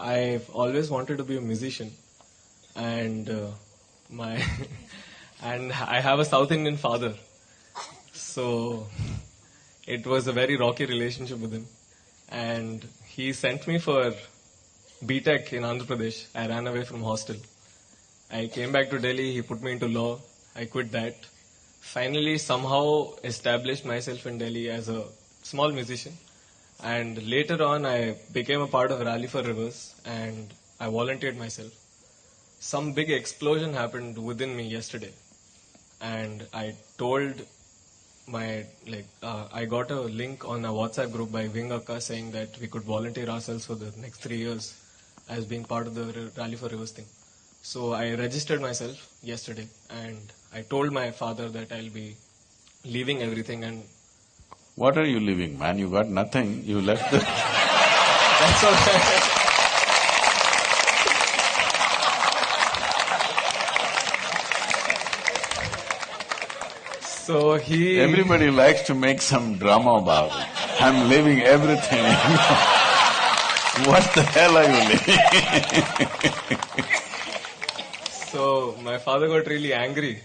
I've always wanted to be a musician, and my and I have a South Indian father, so it was a very rocky relationship with him, and he sent me for B.Tech in Andhra Pradesh. I ran away from hostel. I came back to Delhi. He put me into law. I quit that. Finally, somehow established myself in Delhi as a small musician. And later on, I became a part of Rally for Rivers, and I volunteered myself. Some big explosion happened within me yesterday, and I told I got a link on a WhatsApp group by Wing Akka saying that we could volunteer ourselves for the next 3 years as being part of the Rally for Rivers thing. So I registered myself yesterday, and I told my father that I'll be leaving everything. And what are you leaving, man? You got nothing, you left the… That's all right. So he… Everybody likes to make some drama about it. I'm leaving everything. What the hell are you leaving? So my father got really angry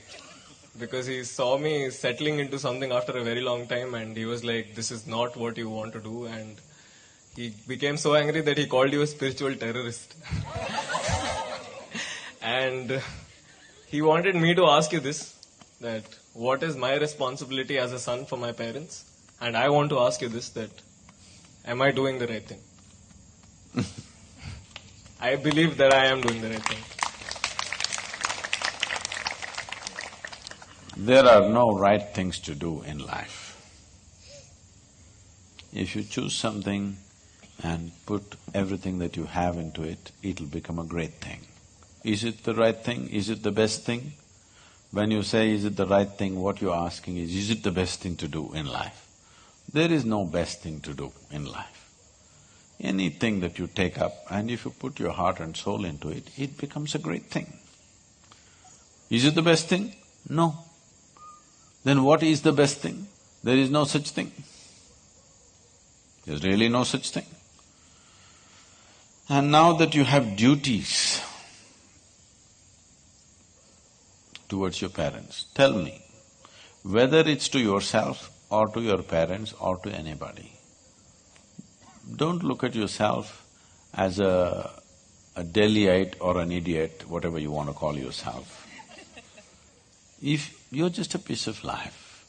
because he saw me settling into something after a very long time, and he was like, this is not what you want to do, and he became so angry that he called you a spiritual terrorist. And he wanted me to ask you this, that what is my responsibility as a son for my parents? And I want to ask you this, that am I doing the right thing? I believe that I am doing the right thing. There are no right things to do in life. If you choose something and put everything that you have into it, it'll become a great thing. Is it the right thing? Is it the best thing? When you say, is it the right thing, what you're asking is it the best thing to do in life? There is no best thing to do in life. Anything that you take up and if you put your heart and soul into it, it becomes a great thing. Is it the best thing? No. Then what is the best thing? There is no such thing. There's really no such thing. And now that you have duties towards your parents, tell me, whether it's to yourself or to your parents or to anybody, don't look at yourself as a Delhiite or an idiot, whatever you want to call yourself. If you're just a piece of life,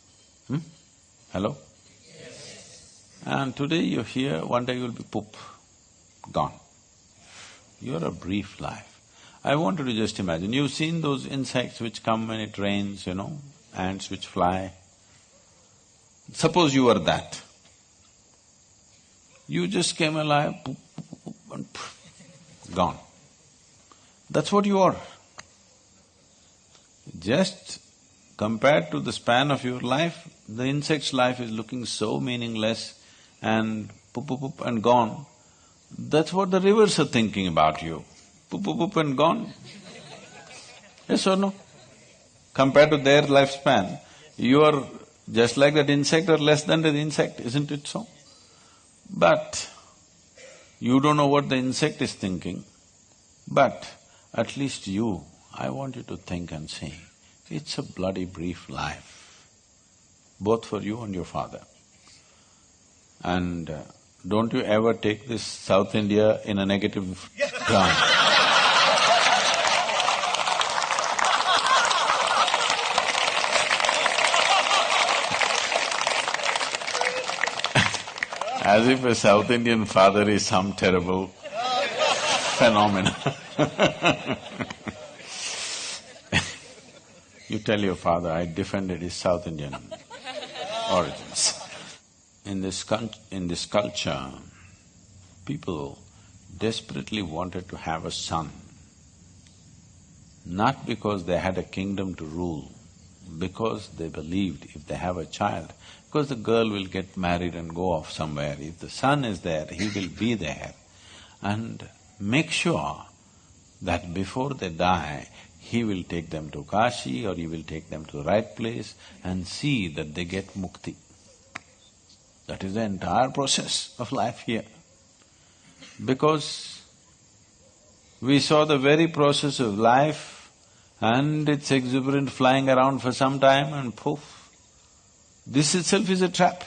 Hello? Yes. And today you're here, one day you'll be poop, gone. You're a brief life. I want you to just imagine, you've seen those insects which come when it rains, ants which fly. Suppose you were that. You just came alive, poop, poop, poop, and poof, gone. That's what you are. Just compared to the span of your life, the insect's life is looking so meaningless and poop, poop, poop and gone. That's what the rivers are thinking about you. Poop, poop, poop and gone. Yes or no? Compared to their lifespan, you are just like that insect or less than the insect, isn't it so? But you don't know what the insect is thinking, but at least you, I want you to think and say, it's a bloody brief life, both for you and your father. And don't you ever take this South India in a negative ground. As if a South Indian father is some terrible phenomenon. You tell your father, I defended his South Indian origins. In this culture, people desperately wanted to have a son, not because they had a kingdom to rule, because they believed if they have a child, because the girl will get married and go off somewhere, if the son is there, he will be there, and make sure that before they die, he will take them to Kashi or he will take them to the right place and see that they get mukti. That is the entire process of life here. Because We saw the very process of life and its exuberant flying around for some time and poof. This itself is a trap.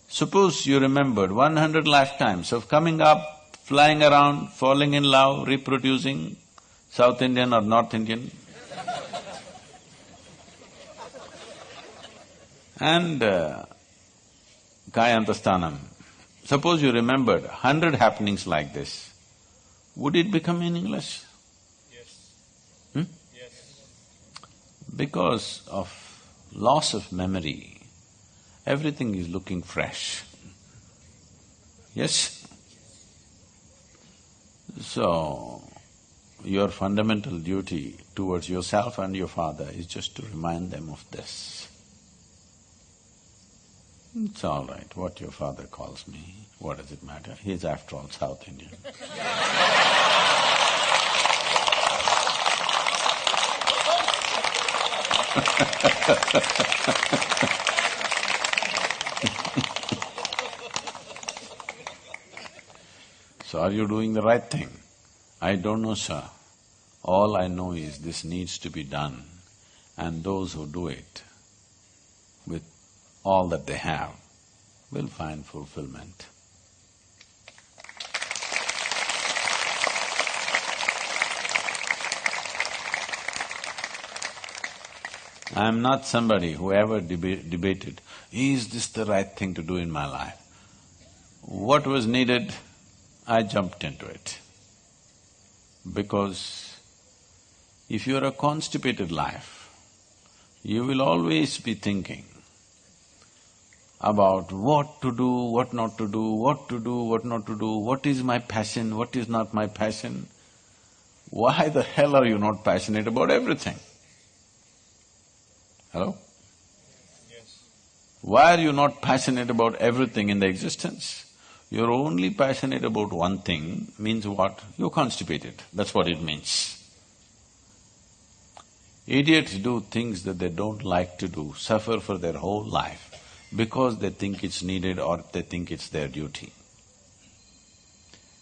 Suppose you remembered 100 lifetimes of coming up, flying around, falling in love, reproducing, South Indian or North Indian, and Kayantastanam. Suppose you remembered 100 happenings like this, would it become meaningless? Yes. Yes. Because of loss of memory, everything is looking fresh. Yes? So, your fundamental duty towards yourself and your father is just to remind them of this. It's all right, what your father calls me, what does it matter? He's after all South Indian. So are you doing the right thing? I don't know, sir. All I know is this needs to be done, and those who do it with all that they have will find fulfillment. I am not somebody who ever debated, is this the right thing to do in my life? What was needed, I jumped into it. Because if you're a constipated life, you will always be thinking about what to do, what not to do, what to do, what not to do, what is my passion, what is not my passion. Why the hell are you not passionate about everything? Hello? Yes. Why are you not passionate about everything in the existence? You're only passionate about one thing means what? You're constipated, that's what it means. Idiots do things that they don't like to do, suffer for their whole life because they think it's needed or they think it's their duty.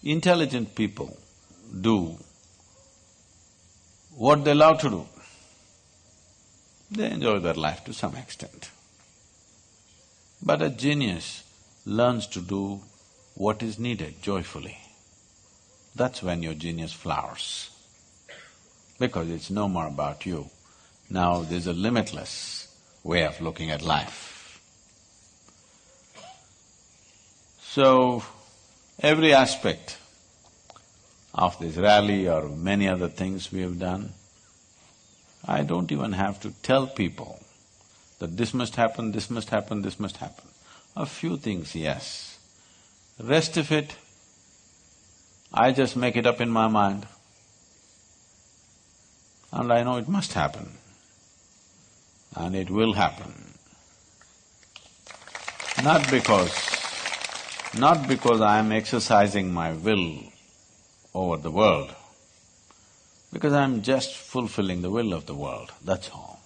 Intelligent people do what they love to do. They enjoy their life to some extent. But a genius learns to do what is needed joyfully. That's when your genius flowers. Because it's no more about you. Now there's a limitless way of looking at life. So, every aspect of this rally or many other things we have done, I don't even have to tell people that this must happen, this must happen, this must happen. A few things, yes. Rest of it, I just make it up in my mind and I know it must happen and it will happen. Not because I am exercising my will over the world, because I am just fulfilling the will of the world, that's all.